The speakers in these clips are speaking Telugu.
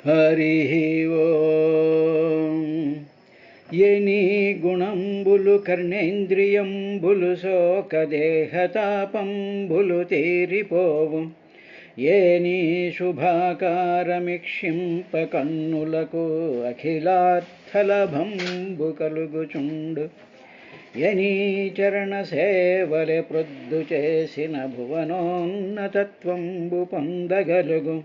హరి ఓం. ఎని గుణంబులు కర్ణేంద్రియంబులు శోకదేహతాపంబులు తీరిపోవు, ఏని శుభాకారమిక్షింప కన్నులకు అఖిలార్థలభంబు కలుగుచుండు, ఎనీ చరణ సేవలే ప్రొద్దు చేసిన భువనోన్నతత్వంబు పొందగలుగు,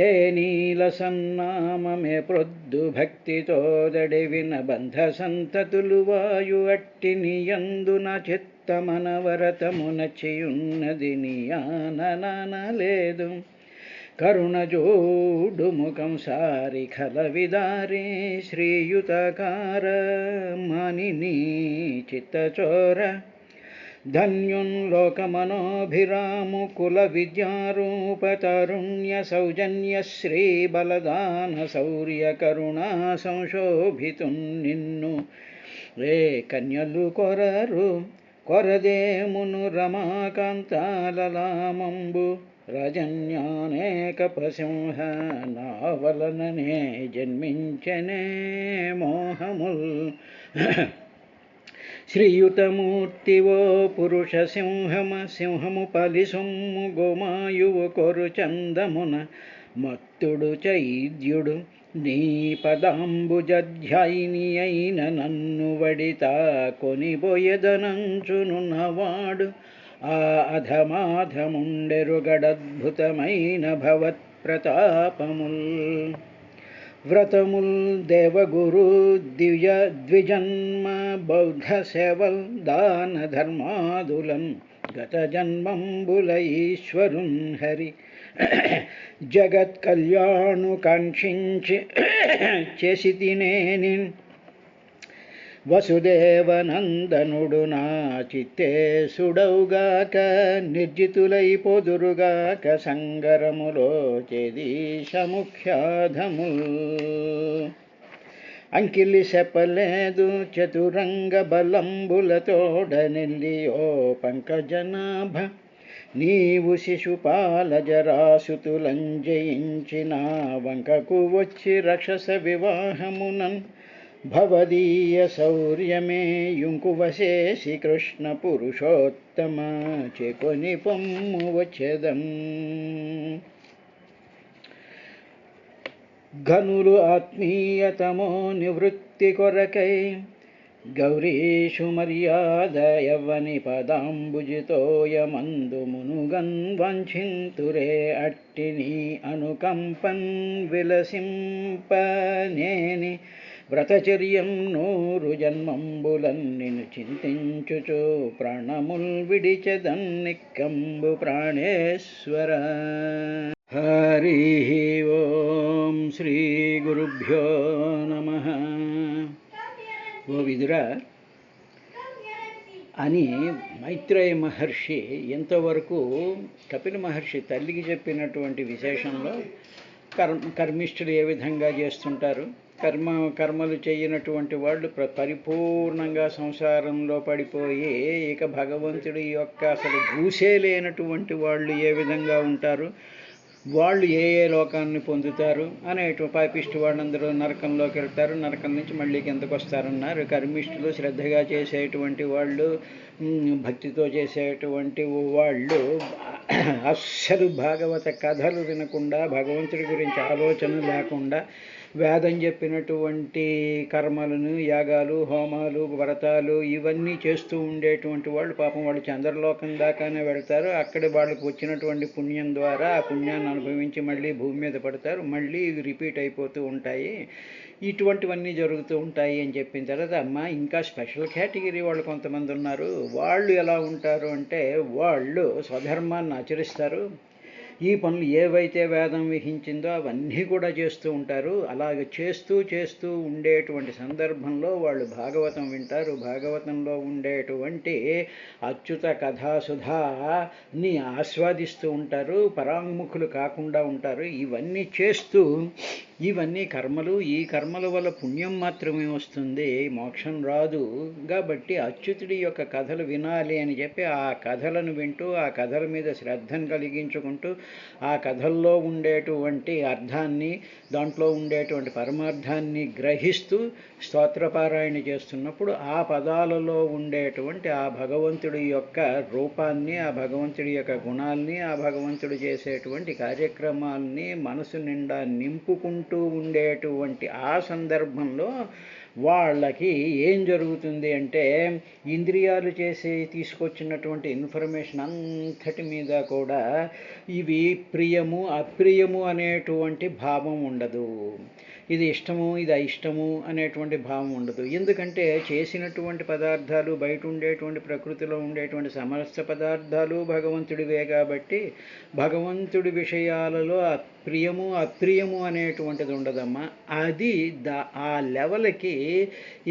ఏ నీల సన్నామమే ప్రొద్దు భక్తితో దడివిన బంధ సంతతులు వాయు అట్టి నియందున చిత్తమనవరతమునచియున్నది నియాననలేదు, కరుణ జోడు ముఖం సారి ఖలవిదారి శ్రీయుతకార మణిని చిత్తచోర, ధన్యున్ లోకమనోభిరాము కుల విద్యారూప తరుణ్య సౌజన్య శ్రీ బలదాన శౌర్య కరుణా సంశోభితున్ నిన్ను రే కన్యలు కొరరు, కొరదేమును రమాకాంతాలలామంబు రజన్యానేకపసింహ నా వలననే జన్మించనే మోహముల్. శ్రీయుతమూర్తివో పురుష సింహము పలిసొమ్ము గోమాయువు కొరు చందమున మత్తుడు చైద్యుడు, నీ పదాంబుజధ్యాయిని అయిన నన్ను వడితా కొనిబోయెదనంచునున్నవాడు, ఆ అధమాధముండెరుగడద్భుతమైన భవత్ప్రతాపముల్. వ్రతముల్ దేవగురు ద్విజన్మ బౌద్ధ సేవల్ దాన ధర్మాదులన్ గత జన్మంబుల ఈశ్వరున్ హరి జగత్ కళ్యాణు కాంక్షించి చేసి తినేని, వసుదేవనందనుడు నా చిత్తేసుడౌగాక నిర్జితులైపోదురుగాక సంగరములో చేదీశముఖ్యాధముల్. అంకిలి చెప్పలేదు చతురంగ బలంబులతోడ నెల్లియో పంకజనాభ, నీవు శిశుపాల జరాసుతులంజయించిన వంకకు వచ్చి రక్షస వివాహమునన్, భవదీయ శౌర్యమే యుంకువశేషి కృష్ణ పురుషోత్తమ చేకొని పొమ్ము వచ్చెదం. ఘనులు ఆత్మీయతమో నివృత్తి కొరకై గౌరీషు మర్యాద యవ్వని పదాంబుజితోయమందు మునుగన్ వంఛింతురే, అట్టిని అనుకంపన్ విలసింపనేని వ్రతచర్యం నూరు జన్మంబులన్నిను చింతించుచు ప్రాణముల్ విడిచెదన్నిక్కంబు ప్రాణేశ్వర. హరి ఓం. శ్రీ గురుభ్యో నమః. ఓ విదురా అని మైత్రేయ మహర్షి ఎంతవరకు కపిల మహర్షి తల్లికి చెప్పినటువంటి విశేషంలో కర్మిష్ఠులు ఏ విధంగా చేస్తుంటారు, కర్మలు చేయనటువంటి వాళ్ళు పరిపూర్ణంగా సంసారంలో పడిపోయి ఇక భగవంతుడి యొక్క అసలు గూసే లేనటువంటి వాళ్ళు ఏ విధంగా ఉంటారు, వాళ్ళు ఏ ఏ లోకాన్ని పొందుతారు అనేటువంటి పాపిష్టి వాళ్ళందరూ నరకంలోకి వెళ్తారు, నరకం నుంచి మళ్ళీ కిందకు వస్తారన్నారు. కర్మిష్ఠులు శ్రద్ధగా చేసేటువంటి వాళ్ళు, భక్తితో చేసేటువంటి వాళ్ళు అస్సలు భాగవత కథలు వినకుండా, భగవంతుడి గురించి ఆలోచన లేకుండా వేదం చెప్పినటువంటి కర్మలను, యాగాలు, హోమాలు, వ్రతాలు ఇవన్నీ చేస్తూ ఉండేటువంటి వాళ్ళు పాపం వాళ్ళు చంద్రలోకం దాకానే వెళ్తారు. అక్కడ వాళ్ళకు వచ్చినటువంటి పుణ్యం ద్వారా ఆ పుణ్యాన్ని అనుభవించి మళ్ళీ భూమి మీద పడతారు, మళ్ళీ రిపీట్ అయిపోతూ ఉంటాయి. ఇటువంటివన్నీ జరుగుతూ ఉంటాయి అని చెప్పిన తర్వాత, అమ్మ ఇంకా స్పెషల్ కేటగిరీ వాళ్ళు కొంతమంది ఉన్నారు. వాళ్ళు ఎలా ఉంటారు అంటే, వాళ్ళు స్వధర్మాన్ని ఆచరిస్తారు, ఈ పనులు ఏవైతే వేదం విహించిందో అవన్నీ కూడా చేస్తూ ఉంటారు. అలాగే చేస్తూ ఉండేటువంటి సందర్భంలో వాళ్ళు భాగవతం వింటారు, భాగవతంలో ఉండేటువంటి అచ్యుత కథాసుధాని ఆస్వాదిస్తూ ఉంటారు, పరాంగుముఖులు కాకుండా ఉంటారు. ఇవన్నీ చేస్తూ ఇవన్నీ కర్మలు. ఈ కర్మల వల్ల పుణ్యం మాత్రమే వస్తుంది, మోక్షం రాదు. కాబట్టి అచ్యుతుడి యొక్క కథలు వినాలి అని చెప్పి ఆ కథలను వింటూ ఆ కథల మీద శ్రద్ధను కలిగించుకుంటూ ఆ కథల్లో ఉండేటువంటి అర్థాన్ని, దాంట్లో ఉండేటువంటి పరమార్థాన్ని గ్రహిస్తూ స్తోత్రపారాయణ చేస్తున్నప్పుడు ఆ పదాలలో ఉండేటువంటి ఆ భగవంతుడి యొక్క రూపాన్ని, ఆ భగవంతుడి యొక్క గుణాల్ని, ఆ భగవంతుడు చేసేటువంటి కార్యక్రమాల్ని మనసు నిండా నింపుకుంటూ ఉండేటువంటి ఆ సందర్భంలో వాళ్ళకి ఏం జరుగుతుంది అంటే ఇంద్రియాలు తీసుకొచ్చినటువంటి ఇన్ఫర్మేషన్ అంతటి మీద కూడా ఇవి ప్రియము అప్రియము అనేటువంటి భావం ఉండదు, ఇది ఇష్టము ఇది అయిష్టము అనేటువంటి భావం ఉండదు. ఎందుకంటే చేసినటువంటి పదార్థాలు, బయట ఉండేటువంటి ప్రకృతిలో ఉండేటువంటి సమస్త పదార్థాలు భగవంతుడివే కాబట్టి భగవంతుడి విషయాలలో ప్రియము అప్రియము అనేటువంటిది ఉండదమ్మా. అది ఆ లెవెల్కి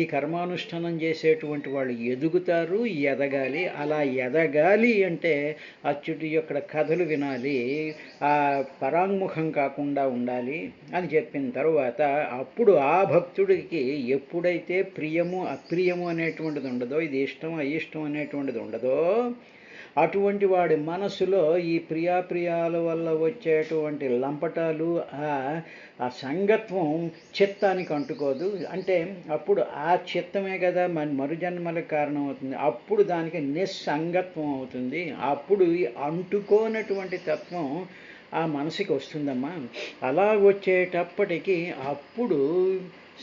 ఈ కర్మానుష్ఠానం చేసేటువంటి వాళ్ళు ఎదుగుతారు, ఎదగాలి. అలా ఎదగాలి అంటే అచ్యుడి యొక్క కథలు వినాలి, ఆ పరాంగుఖం కాకుండా ఉండాలి అని చెప్పిన తర్వాత అప్పుడు ఆ భక్తుడికి ఎప్పుడైతే ప్రియము అప్రియము అనేటువంటిది ఉండదో, ఇది ఇష్టం అయిష్టం అనేటువంటిది ఉండదో, అటువంటి వాడి మనసులో ఈ ప్రియాప్రియాల వల్ల వచ్చేటువంటి లంపటాలు, ఆ సంగత్వం చిత్తానికి అంటుకోదు. అంటే అప్పుడు ఆ చిత్తమే కదా మరుజన్మలకు కారణం అవుతుంది. అప్పుడు దానికి నిస్సంగత్వం అవుతుంది. అప్పుడు అంటుకోనటువంటి తత్వం ఆ మనసుకి వస్తుందమ్మా. అలా వచ్చేటప్పటికి అప్పుడు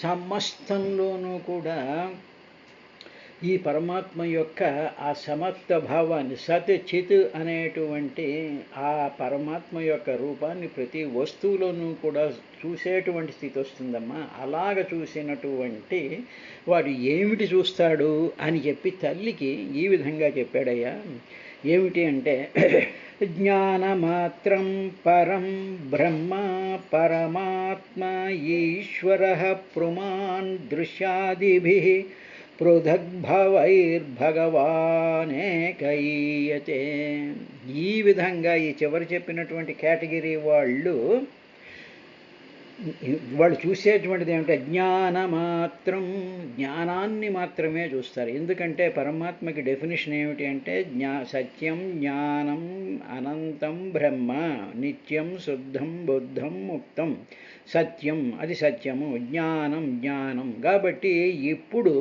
సమస్తంలోనూ కూడా ఈ పరమాత్మ యొక్క ఆ సమర్థ భావాన్ని, సత్ చిత్ అనేటువంటి ఆ పరమాత్మ యొక్క రూపాన్ని ప్రతి వస్తువులోనూ కూడా చూసేటువంటి స్థితి వస్తుందమ్మా. అలాగ చూసినటువంటి వాడు ఏమిటి చూస్తాడు అని చెప్పి తల్లికి ఈ విధంగా చెప్పాడయ్యా. ఏమిటి అంటే జ్ఞానమాత్రం పరం బ్రహ్మ పరమాత్మ ఈశ్వరః పుమాన్ దృశ్యాదిభిః పృథగ్భవైర్భగవానేకైయతే. ఈ విధంగా ఈ చివరి చెప్పినటువంటి కేటగిరీ వాళ్ళు చూసేటువంటిది ఏమిటంటే జ్ఞానమాత్రం, జ్ఞానాన్ని మాత్రమే చూస్తారు. ఎందుకంటే పరమాత్మకి డెఫినేషన్ ఏమిటి అంటే సత్యం జ్ఞానం అనంతం బ్రహ్మ నిత్యం శుద్ధం బుద్ధం ముక్తం. సత్యం అది సత్యము, జ్ఞానం జ్ఞానం. కాబట్టి ఇప్పుడు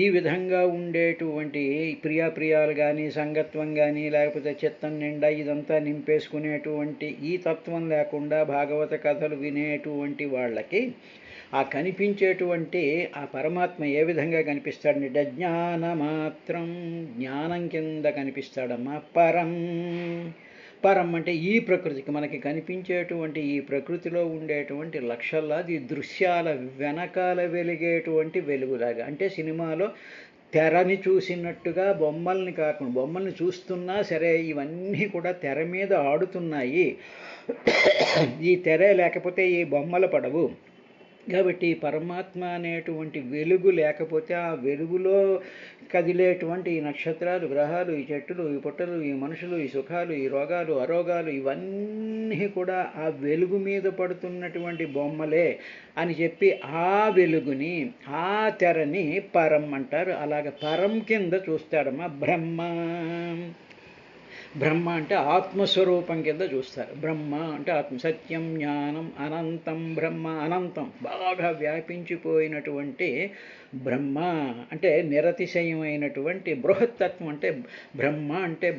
ఈ విధంగా ఉండేటువంటి ప్రియాప్రియాలు కానీ, సంగత్వం కానీ, లేకపోతే చిత్తం నిండా ఇదంతా నింపేసుకునేటువంటి ఈ తత్వం లేకుండా భాగవత కథలు వినేటువంటి వాళ్ళకి ఆ కనిపించేటువంటి ఆ పరమాత్మ ఏ విధంగా కనిపిస్తాడంటే జ్ఞానమాత్రం, జ్ఞానం కింద కనిపిస్తాడమ్మా. పరం, పరం అంటే ఈ ప్రకృతికి మనకి కనిపించేటువంటి ఈ ప్రకృతిలో ఉండేటువంటి లక్షలాది దృశ్యాల వెనకాల వెలిగేటువంటి వెలుగులాగా. అంటే సినిమాలో తెరని చూసినట్టుగా బొమ్మల్ని కాకుండా, బొమ్మల్ని చూస్తున్నా సరే ఇవన్నీ కూడా తెర మీద ఆడుతున్నాయి. ఈ తెరే లేకపోతే ఈ బొమ్మలు పడవు. కాబట్టి పరమాత్మ అనేటువంటి వెలుగు లేకపోతే ఆ వెలుగులో కదిలేటువంటి ఈ నక్షత్రాలు, గ్రహాలు, ఈ చెట్టులు, ఈ పుట్టలు, ఈ మనుషులు, ఈ సుఖాలు, ఈ రోగాలు, అరోగాలు ఇవన్నీ కూడా ఆ వెలుగు మీద పడుతున్నటువంటి బొమ్మలే అని చెప్పి ఆ వెలుగుని, ఆ తెరని పరం అంటారు. అలాగ పరం కింద చూస్తాడమ్మా. బ్రహ్మ, బ్రహ్మ అంటే ఆత్మస్వరూపం కింద చూస్తారు. బ్రహ్మ అంటే ఆత్మ. సత్యం జ్ఞానం అనంతం బ్రహ్మ, అనంతం బాగా వ్యాపించిపోయినటువంటి బ్రహ్మ అంటే నిరతిశయమైనటువంటి బృహత్తత్వం. అంటే బ్రహ్మ అంటే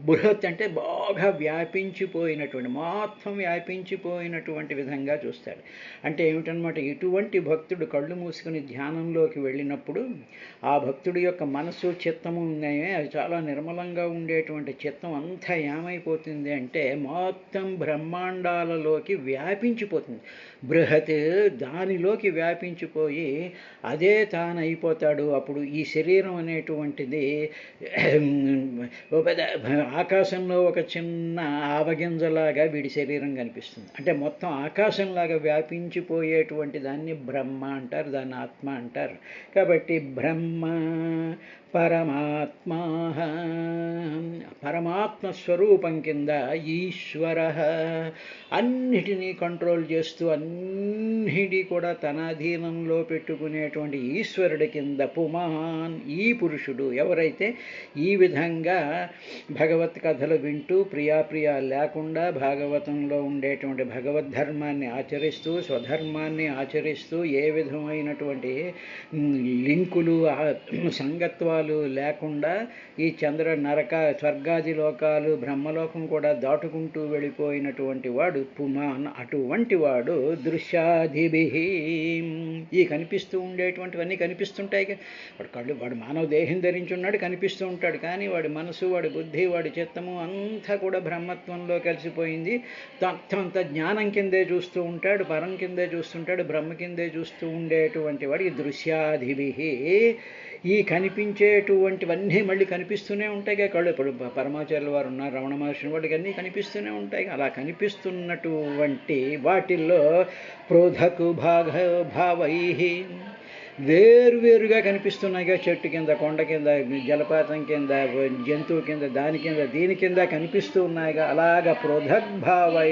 బృహత్ అంటే బాగా వ్యాపించిపోయినటువంటి, మొత్తం వ్యాపించిపోయినటువంటి విధంగా చూస్తాడు. అంటే ఏమిటనమాట, ఇటువంటి భక్తుడు కళ్ళు మూసుకుని ధ్యానంలోకి వెళ్ళినప్పుడు ఆ భక్తుడి యొక్క మనసు చిత్తము ఉన్నాయే అది చాలా నిర్మలంగా ఉండేటువంటి చిత్తం అంతా ఏమైపోతుంది అంటే మొత్తం బ్రహ్మాండాలలోకి వ్యాపించిపోతుంది. బృహత్ దానిలోకి వ్యాపించిపోయి అదే తానైపోతాడు. అప్పుడు ఈ శరీరం అనేటువంటిది ఆకాశంలో ఒక చిన్న ఆవగింజలాగా వీడి శరీరం కనిపిస్తుంది. అంటే మొత్తం ఆకాశంలాగా వ్యాపించిపోయేటువంటి దాన్ని బ్రహ్మ అంటారు, దాన్ని ఆత్మ అంటారు. కాబట్టి బ్రహ్మ పరమాత్మా పరమాత్మ స్వరూపం కింద ఈశ్వర అన్నిటినీ కంట్రోల్ చేస్తూ అన్నిటి కూడా తన అధీనంలో పెట్టుకునేటువంటి ఈశ్వరుడి కింద పుమాన్ ఈ పురుషుడు ఎవరైతే ఈ విధంగా భగవత్ కథలు వింటూ ప్రియాప్రియ లేకుండా భాగవతంలో ఉండేటువంటి భగవద్ధర్మాన్ని ఆచరిస్తూ స్వధర్మాన్ని ఆచరిస్తూ ఏ విధమైనటువంటి లింకులు సంగత్వాలు లేకుండా ఈ చంద్ర నరక స్వర్గాది లోకాలు బ్రహ్మలోకం కూడా దాటుకుంటూ వెళ్ళిపోయినటువంటి వాడు పుమాన్ అటువంటి వాడు దృశ్యాధిభి ఈ కనిపిస్తూ ఉండేటువంటివన్నీ కనిపిస్తుంటాయి. వాడు కళ్ళు వాడు మానవ దేహం ధరించి ఉన్నాడు కనిపిస్తూ ఉంటాడు, కానీ వాడి మనసు వాడి బుద్ధి వాడి చిత్తము అంతా కూడా బ్రహ్మత్వంలో కలిసిపోయింది. అంత జ్ఞానం కిందే చూస్తూ ఉంటాడు, పరం కిందే చూస్తుంటాడు, బ్రహ్మ కిందే చూస్తూ ఉండేటువంటి వాడికి దృశ్యాధిభి ఈ కనిపించేటువంటివన్నీ మళ్ళీ కనిపిస్తూనే ఉంటాయి కళ్ళు. ఇప్పుడు పరమాచార్యుల వారు ఉన్నారు, రమణ మహర్షి, వాటికి అన్నీ కనిపిస్తూనే ఉంటాయి. అలా కనిపిస్తున్నటువంటి వాటిల్లో ప్రోధకు భావై వేరువేరుగా కనిపిస్తున్నాయిగా, చెట్టు కింద, కొండ కింద, జలపాతం కింద, జంతువు కింద, దాని కింద, దీని కింద కనిపిస్తూ ఉన్నాయిగా. అలాగ పృథగ్భావై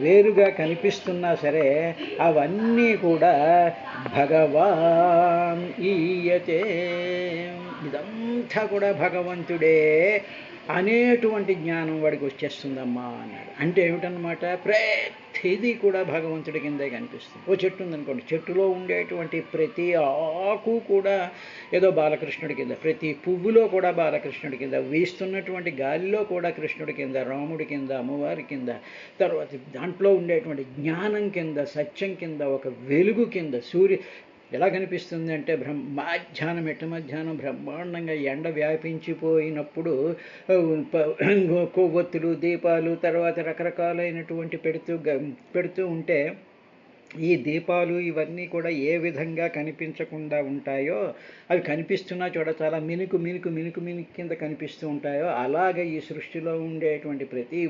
వేరుగా కనిపిస్తున్నా సరే అవన్నీ కూడా భగవాన్ ఈయతే, ఇదంతా కూడా భగవంతుడే అనేటువంటి జ్ఞానం వాడికి వచ్చేస్తుందమ్మా అన్నాడు. అంటే ఏమిటన్నమాట, ప్రతిదీ కూడా భగవంతుడి కిందే కనిపిస్తుంది. ఓ చెట్టు ఉందనుకోండి, చెట్టులో ఉండేటువంటి ప్రతి ఆకు కూడా ఏదో బాలకృష్ణుడి కింద, ప్రతి పువ్వులో కూడా బాలకృష్ణుడి కింద, వీస్తున్నటువంటి గాలిలో కూడా కృష్ణుడి కింద, రాముడి కింద, అమ్మవారి కింద, తర్వాత దాంట్లో ఉండేటువంటి జ్ఞానం కింద, సత్యం కింద, ఒక వెలుగు కింద, ఎలా కనిపిస్తుంది అంటే మధ్యాహ్నం మధ్యాహ్నం బ్రహ్మాండంగా ఎండ వ్యాపించిపోయినప్పుడు కొవ్వొత్తులు, దీపాలు, తర్వాత రకరకాలైనటువంటి పెడుతూ ఉంటే ఈ దీపాలు ఇవన్నీ కూడా ఏ విధంగా కనిపించకుండా ఉంటాయో, అవి కనిపిస్తున్నా చూడ చాలా మినుకు కింద కనిపిస్తూ ఉంటాయో, అలాగే ఈ సృష్టిలో ఉండేటువంటి ప్రతి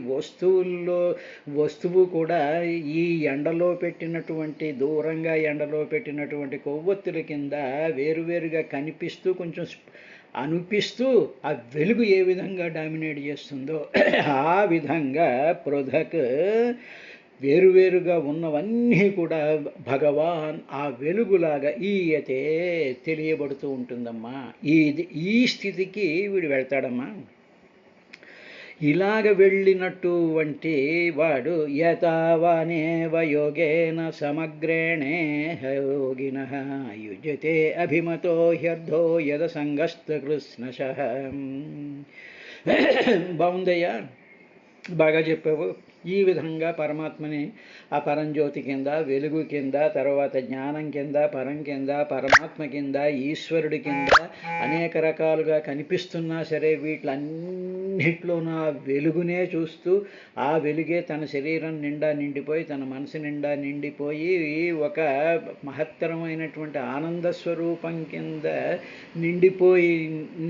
వస్తువు కూడా ఈ ఎండలో పెట్టినటువంటి, దూరంగా ఎండలో పెట్టినటువంటి కొవ్వొత్తుల కింద వేరువేరుగా కనిపిస్తూ కొంచెం అనిపిస్తూ ఆ వెలుగు ఏ విధంగా డామినేట్ చేస్తుందో ఆ విధంగా పృథక్ వేరువేరుగా ఉన్నవన్నీ కూడా భగవాన్ ఆ వెలుగులాగా ఈయతే తెలియబడుతూ ఉంటుందమ్మా. ఈ స్థితికి వీడు వెళ్తాడమ్మా. ఇలాగ వెళ్ళినటువంటి వాడు యతావానేవ యోగేన సమగ్రేణే యోగిన యుజ్యతే అభిమతో హ్యర్థో యద సంగస్త కృష్ణశః. బాగుందయ్యా, బాగా చెప్పావు. ఈ విధంగా పరమాత్మని ఆ పరంజ్యోతి కింద, వెలుగు కింద, తర్వాత జ్ఞానం కింద, పరం కింద, పరమాత్మ కింద, ఈశ్వరుడి కింద అనేక రకాలుగా కనిపిస్తున్నా సరే వీటిలన్నిట్లోనూ ఆ వెలుగునే చూస్తూ ఆ వెలుగే తన శరీరం నిండా నిండిపోయి, తన మనసు నిండా నిండిపోయి ఒక మహత్తరమైనటువంటి ఆనంద స్వరూపం కింద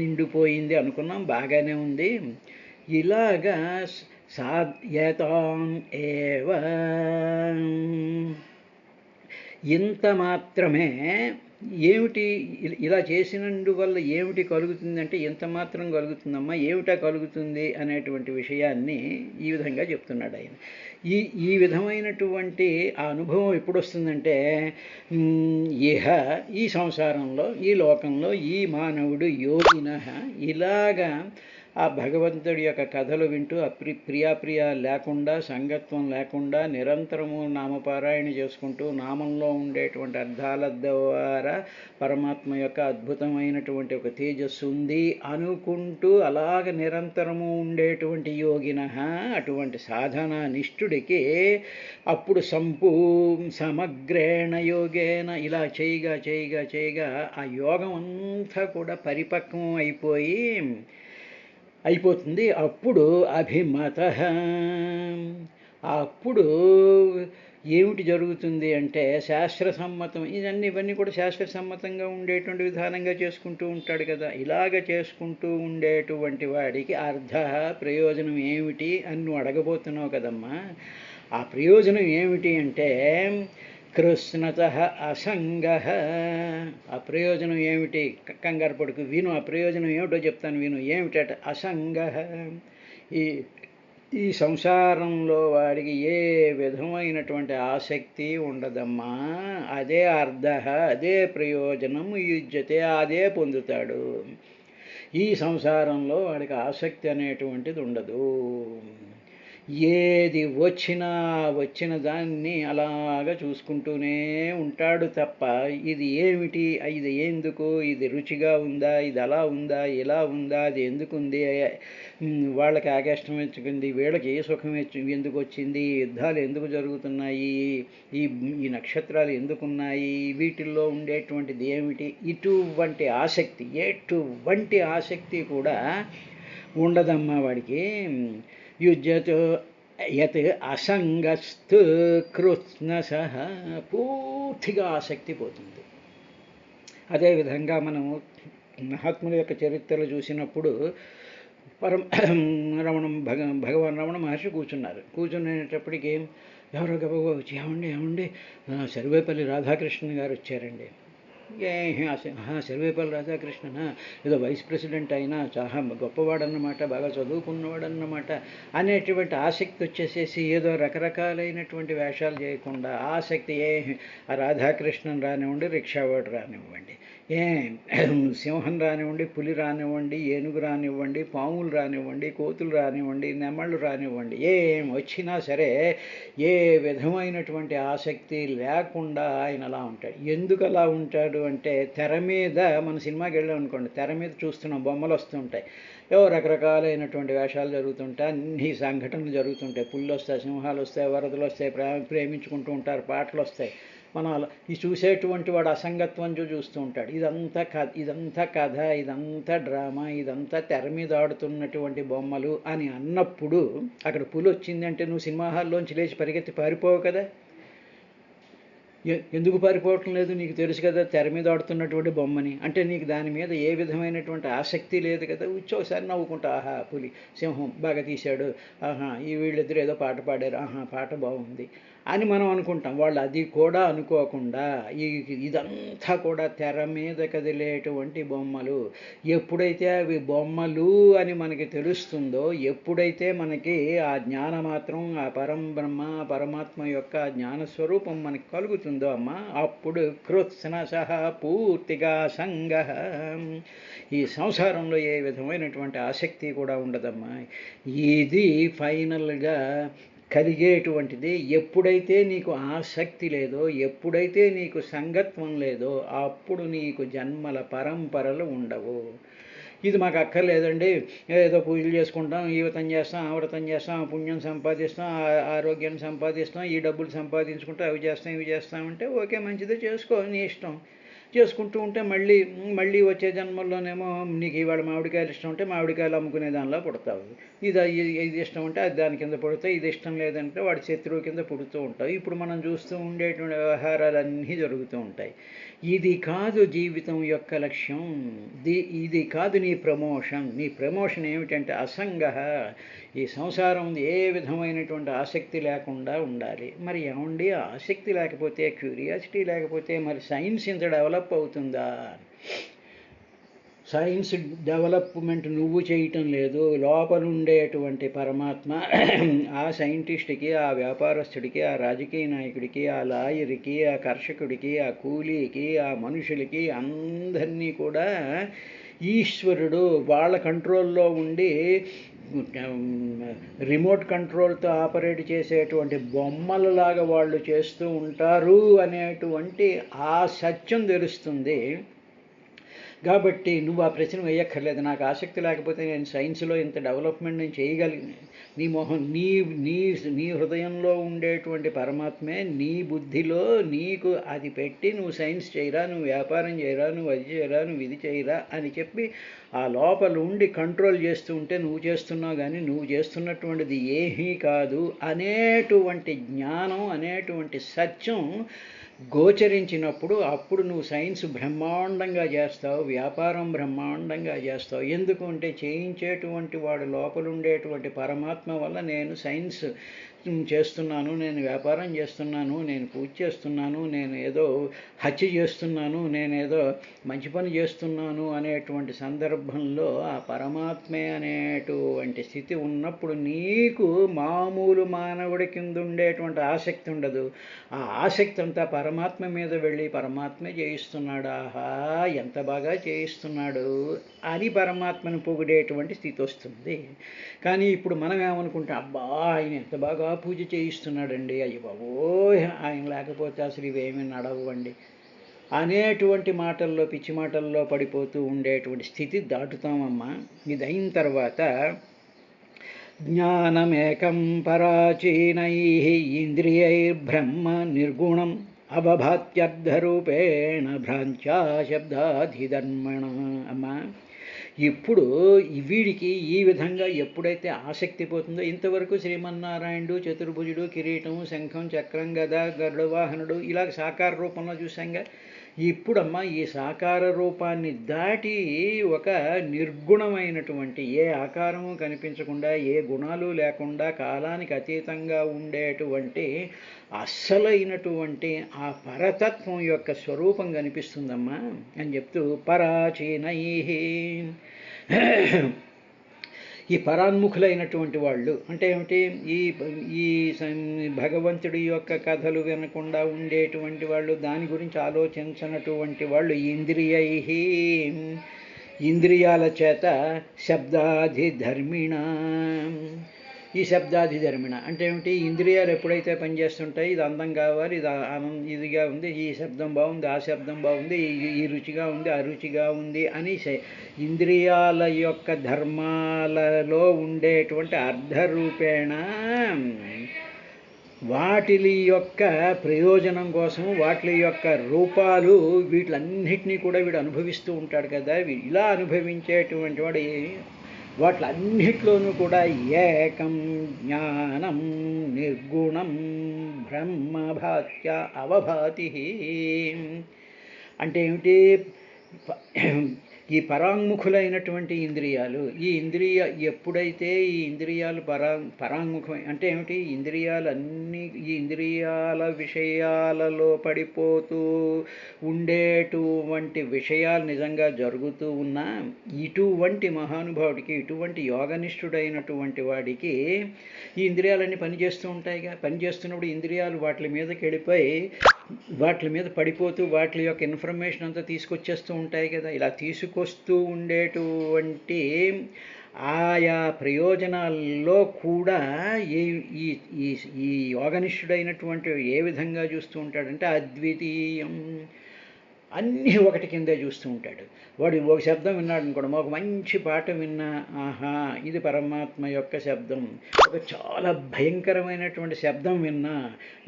నిండిపోయింది అనుకున్నాం. బాగానే ఉంది. ఇలాగా సాధ్యతాం ఏవ, ఇంత మాత్రమే. ఏమిటి ఇలా చేసినందువల్ల ఏమిటి కలుగుతుందంటే, ఎంత మాత్రం కలుగుతుందమ్మా, ఏమిటా కలుగుతుంది అనేటువంటి విషయాన్ని ఈ విధంగా చెప్తున్నాడు ఆయన. ఈ విధమైనటువంటి ఆ అనుభవం ఎప్పుడు వస్తుందంటే, ఈ సంసారంలో, ఈ లోకంలో ఈ మానవుడు యోగిన ఇలాగా ఆ భగవంతుడి యొక్క కథలు వింటూ ప్రియాప్రియ లేకుండా, సంగత్వం లేకుండా నిరంతరము నామపారాయణ చేసుకుంటూ నామంలో ఉండేటువంటి అర్థాల ద్వారా పరమాత్మ యొక్క అద్భుతమైనటువంటి ఒక తేజస్సు ఉంది అనుకుంటూ అలాగ నిరంతరము ఉండేటువంటి యోగిన, అటువంటి సాధనా నిష్ఠుడికి అప్పుడు సమగ్రేణ యోగేన ఇలా చేయగా ఆ యోగం అంతా కూడా పరిపక్వం అయిపోతుంది. అప్పుడు అభిమత, అప్పుడు ఏమిటి జరుగుతుంది అంటే శాస్త్రసమ్మతం, ఇవన్నీ కూడా శాస్త్రసమ్మతంగా ఉండేటువంటి విధానంగా చేసుకుంటూ ఉంటాడు కదా. ఇలాగ చేసుకుంటూ ఉండేటువంటి వాడికి అర్థ, ప్రయోజనం ఏమిటి అని నువ్వు అడగబోతున్నావు కదమ్మా. ఆ ప్రయోజనం ఏమిటి అంటే, కృష్ణత అసంగ. ఆ ప్రయోజనం ఏమిటి? కంగారు పడుకు, విను. ఆ ప్రయోజనం ఏమిటో చెప్తాను, విను. ఏమిటట? అసంగ. ఈ ఈ సంసారంలో వాడికి ఏ విధమైనటువంటి ఆసక్తి ఉండదమ్మా. అదే అర్థ, అదే ప్రయోజనం, యుజ్యతే, అదే పొందుతాడు. ఈ సంసారంలో వాడికి ఆసక్తి అనేటువంటిది ఉండదు. ఏది వచ్చిన దాన్ని అలాగా చూసుకుంటూనే ఉంటాడు తప్ప, ఇది ఏమిటి, ఇది ఎందుకు, ఇది రుచిగా ఉందా, ఇది అలా ఉందా, ఇలా ఉందా, అది ఎందుకుంది, వాళ్ళకి ఆకష్టం వచ్చుకుంది, వీళ్ళకి ఏ సుఖం ఎందుకు వచ్చింది, యుద్ధాలు ఎందుకు జరుగుతున్నాయి, ఈ ఈ నక్షత్రాలు ఎందుకున్నాయి, వీటిల్లో ఉండేటువంటిది ఏమిటి, ఎటువంటి ఆసక్తి కూడా ఉండదమ్మా వాడికి. యుజ్యతో యత్ అసంగస్తు కృత్స్నసః. పూర్తిగా ఆసక్తి పోతుంది. అదేవిధంగా మనము మహాత్ముల యొక్క చరిత్రలు చూసినప్పుడు భగవాన్ రమణ మహర్షి కూర్చునేటప్పటికి ఎవరో గబగబా వచ్చి, ఏమండి సర్వేపల్లి రాధాకృష్ణన్ గారు వచ్చారండి. సర్వేపల్లి రాధాకృష్ణన ఏదో వైస్ ప్రెసిడెంట్ అయినా చాలా గొప్పవాడన్నమాట, బాగా చదువుకున్నవాడన్నమాట అనేటువంటి ఆసక్తి వచ్చేసేసి ఏదో రకరకాలైనటువంటి వేషాలు చేయకుండా ఆసక్తి రాధాకృష్ణన్ రానివ్వండి, రిక్షావాడు రానివ్వండి, సింహం రానివ్వండి, పులి రానివ్వండి, ఏనుగు రానివ్వండి, పాములు రానివ్వండి, కోతులు రానివ్వండి, నెమళ్ళు రానివ్వండి, ఏం వచ్చినా సరే ఏ విధమైనటువంటి ఆసక్తి లేకుండా ఆయన అలా ఉంటాడు. ఎందుకు అలా ఉంటాడు అంటే, తెర మీద మన సినిమాకి వెళ్ళాం అనుకోండి, తెర మీద చూస్తున్నాం, బొమ్మలు వస్తుంటాయి, ఏవో రకరకాలైనటువంటి వేషాలు జరుగుతుంటాయి, అన్ని సంఘటనలు జరుగుతుంటాయి, పుళ్ళు వస్తాయి, సింహాలు వస్తాయి, వరదలు వస్తాయి, ప్రేమించుకుంటూ ఉంటారు, పాటలు వస్తాయి. మనం అలా ఈ చూసేటువంటి వాడు అసంగత్వం చూస్తూ ఉంటాడు. ఇదంతా కథ, ఇదంతా డ్రామా, ఇదంతా తెర మీద ఆడుతున్నటువంటి బొమ్మలు అని అన్నప్పుడు అక్కడ పులి వచ్చిందంటే నువ్వు సినిమా హాల్లోంచి లేచి పరిగెత్తి పారిపోవు కదా. ఎందుకు పారిపోవటం లేదు? నీకు తెలుసు కదా తెర మీద ఆడుతున్నటువంటి బొమ్మని. అంటే నీకు దాని మీద ఏ విధమైనటువంటి ఆసక్తి లేదు కదా. ఒకసారి నవ్వుకుంటా, ఆహా పులి సింహం బాగా తీశాడు, ఆహా ఈ వీళ్ళిద్దరు ఏదో పాట పాడారు, ఆహా పాట బాగుంది అని మనం అనుకుంటాం. వాళ్ళు అది కూడా అనుకోకుండా ఇదంతా కూడా తెర మీద కదిలేటువంటి బొమ్మలు. ఎప్పుడైతే అవి బొమ్మలు అని మనకి తెలుస్తుందో, ఎప్పుడైతే మనకి ఆ జ్ఞానమాత్రం, ఆ పరంబ్రహ్మ పరమాత్మ యొక్క జ్ఞానస్వరూపం మనకి కలుగుతుందో అమ్మా, అప్పుడు కృత్స్నసః పూర్తిగా సంగః. ఈ సంసారంలో ఏ విధమైనటువంటి ఆసక్తి కూడా ఉండదమ్మా. ఇది ఫైనల్గా కలిగేటువంటిది. ఎప్పుడైతే నీకు ఆసక్తి లేదో, ఎప్పుడైతే నీకు సంగత్వం లేదో, అప్పుడు నీకు జన్మల పరంపరలు ఉండవు. ఇది మాకు అక్కర్లేదండి, ఏదో పూజలు చేసుకుంటాం, ఈ వ్రతం చేస్తాం, ఆ వ్రతం చేస్తాం, పుణ్యం సంపాదిస్తాం, ఆరోగ్యాన్ని సంపాదిస్తాం, ఈ డబ్బులు సంపాదించుకుంటాం, అవి చేస్తాం ఇవి చేస్తామంటే ఓకే, మంచిదే, చేసుకో, నీ ఇష్టం. చేసుకుంటూ ఉంటే మళ్ళీ వచ్చే జన్మల్లోనేమో నీకు ఇవాళ మామిడికాయలు ఇష్టం ఉంటే మామిడికాయలు అమ్ముకునే దానిలో పుడతావు, ఇది ఇష్టం ఉంటే అది దాని కింద పుడతాయి, ఇది ఇష్టం లేదంటే వాడి శత్రువు కింద పుడుతూ ఉంటావు. ఇప్పుడు మనం చూస్తూ ఉండేటువంటి వ్యవహారాలన్నీ జరుగుతూ ఉంటాయి. ఇది కాదు జీవితం యొక్క లక్ష్యం, ఇది కాదు నీ ప్రమోషన్ ఏమిటంటే అసంగః. ఈ సంసారం ఏ విధమైనటువంటి ఆసక్తి లేకుండా ఉండాలి. మరి ఏమండి ఆసక్తి లేకపోతే, క్యూరియాసిటీ లేకపోతే మరి సైన్స్ ఇంత డెవలప్ అవుతుందా? సైన్స్ డెవలప్మెంట్ నువ్వు చేయటం లేదు, లోపల ఉండేటువంటి పరమాత్మ ఆ సైంటిస్ట్కి, ఆ వ్యాపారస్తుడికి, ఆ రాజకీయ నాయకుడికి, ఆ లాయర్కి, ఆ కర్షకుడికి, ఆ కూలీకి, ఆ మనుషులకి అందరినీ కూడా ఈశ్వరుడు వాళ్ళ కంట్రోల్లో ఉండి రిమోట్ కంట్రోల్తో ఆపరేట్ చేసేటువంటి బొమ్మలలాగా వాళ్ళు చేస్తూ ఉంటారు అనేటువంటి ఆ సత్యం తెలుస్తుంది. కాబట్టి నువ్వు ఆ ప్రశ్న వేయక్కర్లేదు. నాకు ఆసక్తి లేకపోతే నేను సైన్స్లో ఇంత డెవలప్మెంట్ నేను చేయగలిగిన, నీ హృదయంలో ఉండేటువంటి పరమాత్మే నీ బుద్ధిలో నీకు అది పెట్టి నువ్వు సైన్స్ చేయరా, నువ్వు వ్యాపారం చేయరా, నువ్వు అది చేయరా, నువ్వు ఇది చేయరా అని చెప్పి ఆ లోపల ఉండి కంట్రోల్ చేస్తూ ఉంటే నువ్వు చేస్తున్నావు. కానీ నువ్వు చేస్తున్నటువంటిది ఏమీ కాదు అనేటువంటి జ్ఞానం, అనేటువంటి సత్యం గోచరించినప్పుడు అప్పుడు నువ్వు సైన్స్ బ్రహ్మాండంగా చేస్తావు, వ్యాపారం బ్రహ్మాండంగా చేస్తావు. ఎందుకు అంటే చేయించేటువంటి వాడు లోపల ఉండేటువంటి పరమాత్మ వల్ల నేను సైన్స్ చేస్తున్నాను, నేను వ్యాపారం చేస్తున్నాను, నేను పూజ చేస్తున్నాను, నేను ఏదో హత్య చేస్తున్నాను, నేనేదో మంచి పని చేస్తున్నాను అనేటువంటి సందర్భంలో ఆ పరమాత్మే అనేటువంటి స్థితి ఉన్నప్పుడు నీకు మామూలు మానవుడి కింద ఉండేటువంటి ఆసక్తి ఉండదు. ఆ ఆసక్తి అంతా పరమాత్మ మీద వెళ్ళి పరమాత్మే చేయిస్తున్నాడు, ఆహా ఎంత బాగా చేయిస్తున్నాడు అని పరమాత్మను పొగిడేటువంటి స్థితి వస్తుంది. కానీ ఇప్పుడు మనం ఏమనుకుంటాం, అబ్బా ఆయన ఎంత బాగా పూజ చేయిస్తున్నాడండి, అయ్య బాబోయ్ ఆయన లేకపోతే అసలు ఇవేమీ నడవండి అనేటువంటి మాటల్లో పిచ్చి మాటల్లో పడిపోతూ ఉండేటువంటి స్థితి దాటుతామమ్మా. ఇది అయిన తర్వాత జ్ఞానమేకం పరాచీనై ఇంద్రియైర్బ్రహ్మ నిర్గుణం అవభాత్యర్థరూపేణ భ్రాంత్యా శబ్దాధిధర్మణ. అమ్మా ఇప్పుడు వీడికి ఈ విధంగా ఎప్పుడైతే ఆసక్తి పోతుందో, ఇంతవరకు శ్రీమన్నారాయణుడు చతుర్భుజుడు కిరీటము శంఖం చక్రం గద గరుడ వాహనుడు ఇలా సాకార రూపంలో చూసాంగా. ఇప్పుడమ్మా ఈ సాకార రూపాన్ని దాటి ఒక నిర్గుణమైనటువంటి ఏ ఆకారము కనిపించకుండా ఏ గుణాలు లేకుండా కాలానికి అతీతంగా ఉండేటువంటి అస్సలైనటువంటి ఆ పరతత్వం యొక్క స్వరూపం కనిపిస్తుందమ్మా అని చెప్తూ పరాచీనై ఈ పరాన్ముఖులైనటువంటి వాళ్ళు అంటే ఏమిటి, ఈ ఈ భగవంతుడి యొక్క కథలు వినకుండా ఉండేటువంటి వాళ్ళు, దాని గురించి ఆలోచించినటువంటి వాళ్ళు ఇంద్రియై ఇంద్రియాల చేత శబ్దాధిధర్మిణ. ఈ శబ్దాధిధర్మిణ అంటే ఏమిటి, ఇంద్రియాలు ఎప్పుడైతే పనిచేస్తుంటాయి, ఇది అందం కావాలి, ఇది ఇదిగా ఉంది, ఈ శబ్దం బాగుంది, ఆ శబ్దం బాగుంది, ఈ రుచిగా ఉంది, ఆ రుచిగా ఉంది అని ఇంద్రియాల యొక్క ధర్మాలలో ఉండేటువంటి అర్ధరూపేణ వాటి యొక్క ప్రయోజనం కోసం వాటి యొక్క రూపాలు వీటిలన్నిటినీ కూడా వీడు అనుభవిస్తూ ఉంటాడు కదా. ఇలా అనుభవించేటువంటి వాడు వాటిలన్నిట్లోనూ కూడా ఏకం జ్ఞానం నిర్గుణం బ్రహ్మభాత్య అవభాతి అంటే ఏమిటి, ఈ పరాంగుఖులైనటువంటి ఇంద్రియాలు, ఈ ఎప్పుడైతే ఈ ఇంద్రియాలు పరాంగుఖం అంటే ఏమిటి, ఈ ఇంద్రియాల విషయాలలో పడిపోతూ ఉండేటువంటి విషయాలు నిజంగా జరుగుతూ ఉన్నా, ఇటువంటి మహానుభావుడికి, ఇటువంటి యోగనిష్ఠుడైనటువంటి వాడికి ఈ ఇంద్రియాలన్నీ పనిచేస్తూ ఉంటాయిగా. పనిచేస్తున్నప్పుడు ఇంద్రియాలు వాటి మీదకి వెళ్ళిపోయి వాటి మీద పడిపోతూ వాటి యొక్క ఇన్ఫర్మేషన్ అంతా తీసుకొచ్చేస్తూ ఉంటాయి కదా. ఇలా తీసుకొస్తూ ఉండేటువంటి ఆయా ప్రయోజనాల్లో కూడా ఈ యోగనిష్ఠుడైనటువంటి ఏ విధంగా చూస్తూ ఉంటాడంటే అద్వితీయం, అన్నీ ఒకటి కిందే చూస్తూ ఉంటాడు. వాడు ఒక శబ్దం విన్నాడు అనుకోండి, ఒక మంచి పాట విన్నా, ఆహా ఇది పరమాత్మ యొక్క శబ్దం. ఒక చాలా భయంకరమైనటువంటి శబ్దం విన్నా,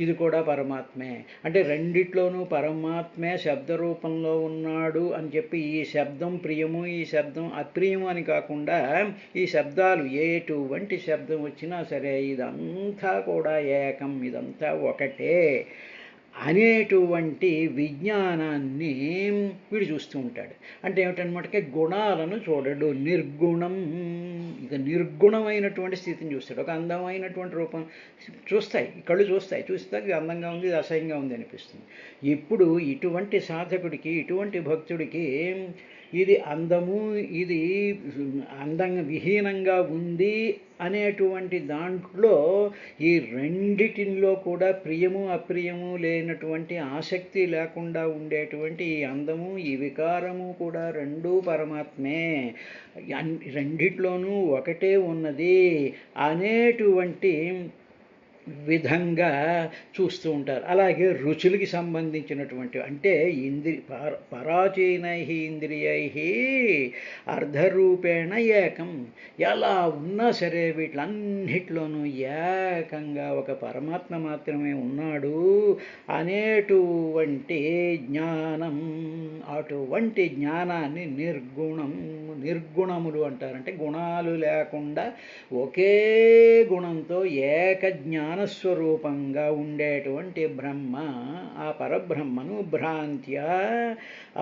ఇది కూడా పరమాత్మే. అంటే రెండిట్లోనూ పరమాత్మే శబ్ద రూపంలో ఉన్నాడు అని చెప్పి ఈ శబ్దం ప్రియము, ఈ శబ్దం అప్రియము అని కాకుండా, ఈ శబ్దాలు ఎటువంటి శబ్దం వచ్చినా సరే ఇదంతా కూడా ఏకం, ఇదంతా ఒకటే అనేటువంటి విజ్ఞానాన్ని వీడు చూస్తూ ఉంటాడు. అంటే ఏమిటనమాట, గుణాలను చూడడు, నిర్గుణం, ఇక నిర్గుణమైనటువంటి స్థితిని చూస్తాడు. ఒక అందమైనటువంటి రూపం చూస్తాయి, కళ్ళు చూస్తాయి, చూస్తే ఇది అందంగా ఉంది, ఇది అసహ్యంగా ఉంది అనిపిస్తుంది. ఇప్పుడు ఇటువంటి సాధకుడికి, ఇటువంటి భక్తుడికి ఇది అందము, ఇది అందంగా విహీనంగా ఉంది అనేటువంటి దాంట్లో ఈ రెండిటిలో కూడా ప్రియము అప్రియము లేనటువంటి ఆసక్తి లేకుండా ఉండేటువంటి ఈ అందము, ఈ వికారము కూడా రెండూ పరమాత్మే, రెండిట్లోనూ ఒకటే ఉన్నది అనేటువంటి విధంగా చూస్తూ ఉంటారు. అలాగే రుచులకి సంబంధించినటువంటి అంటే పరాచీనై ఇంద్రియై అర్ధరూపేణ ఏకం, ఎలా ఉన్నా సరే వీటిలన్నిట్లోనూ ఏకంగా ఒక పరమాత్మ మాత్రమే ఉన్నాడు అనేటువంటి జ్ఞానం. అటువంటి జ్ఞానాన్ని నిర్గుణములు అంటారంటే గుణాలు లేకుండా ఒకే గుణంతో ఏక జ్ఞానం జ్ఞానస్వరూపంగా ఉండేటువంటి బ్రహ్మ, ఆ పరబ్రహ్మను భ్రాంత్యా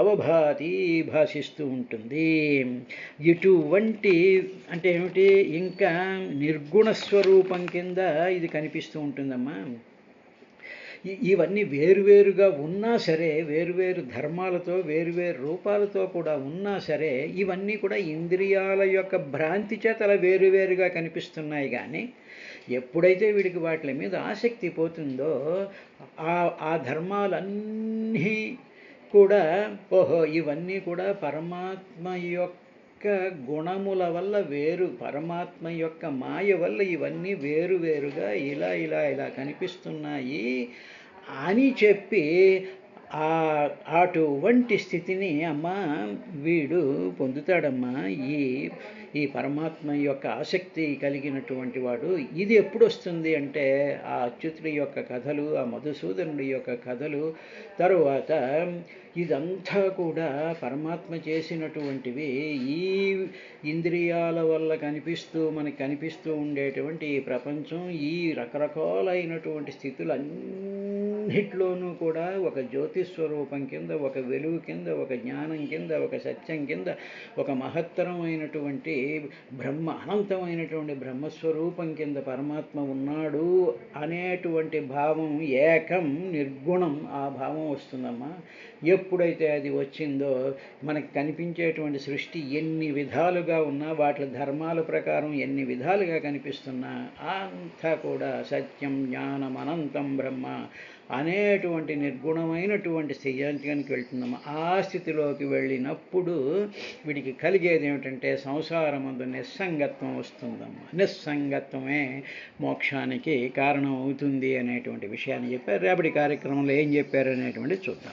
అవభాతి, భాషిస్తూ ఉంటుంది. ఇటువంటి అంటే ఏమిటి, ఇంకా నిర్గుణ స్వరూపం కింద ఇది కనిపిస్తూ ఉంటుందమ్మా. ఇవన్నీ వేరువేరుగా ఉన్నా సరే, వేరువేరు ధర్మాలతో వేరువేరు రూపాలతో కూడా ఉన్నా సరే, ఇవన్నీ కూడా ఇంద్రియాల యొక్క భ్రాంతి చేత అలా వేరువేరుగా కనిపిస్తున్నాయి. కానీ ఎప్పుడైతే వీడికి వాటి మీద ఆసక్తి పోతుందో ఆ ధర్మాలన్నీ కూడా ఓహో ఇవన్నీ కూడా పరమాత్మ యొక్క గుణముల వల్ల వేరు, పరమాత్మ యొక్క మాయ వల్ల ఇవన్నీ వేరువేరుగా ఇలా ఇలా ఇలా కనిపిస్తున్నాయి అని చెప్పి అటువంటి స్థితిని అమ్మా వీడు పొందుతాడమ్మా. ఈ పరమాత్మ యొక్క ఆసక్తి కలిగినటువంటి వాడు. ఇది ఎప్పుడు వస్తుంది అంటే ఆ అచ్యుతుడి యొక్క కథలు, ఆ మధుసూదనుడి యొక్క కథలు, తరువాత ఇదంతా కూడా పరమాత్మ చేసినటువంటివి. ఈ ఇంద్రియాల వల్ల మనకి కనిపిస్తూ ఉండేటువంటి ఈ ప్రపంచం, ఈ రకరకాలైనటువంటి స్థితులన్నిట్లోనూ కూడా ఒక జ్యోతిస్వరూపం కింద, ఒక వెలుగు కింద, ఒక జ్ఞానం కింద, ఒక సత్యం కింద, ఒక మహత్తరమైనటువంటి బ్రహ్మ, అనంతమైనటువంటి బ్రహ్మస్వరూపం కింద పరమాత్మ ఉన్నాడు అనేటువంటి భావం, ఏకం నిర్గుణం, ఆ భావం వస్తుందమ్మా. ఎప్పుడైతే అది వచ్చిందో మనకి కనిపించేటువంటి సృష్టి ఎన్ని విధాలుగా ఉన్నా, వాటి ధర్మాల ప్రకారం ఎన్ని విధాలుగా కనిపిస్తున్నా, అంతా కూడా సత్యం, జ్ఞానం, అనంతం బ్రహ్మ అనేటువంటి నిర్గుణమైనటువంటి స్థితికి వెళ్తుందమ్మా. ఆ స్థితిలోకి వెళ్ళినప్పుడు వీడికి కలిగేది ఏమిటంటే సంసారమందు నిస్సంగత్వం వస్తుందమ్మా. నిస్సంగత్వమే మోక్షానికి కారణం అవుతుంది అనేటువంటి విషయాన్ని చెప్పారు. రేపటి కార్యక్రమంలో ఏం చెప్పారు అనేటువంటి చూద్దాం.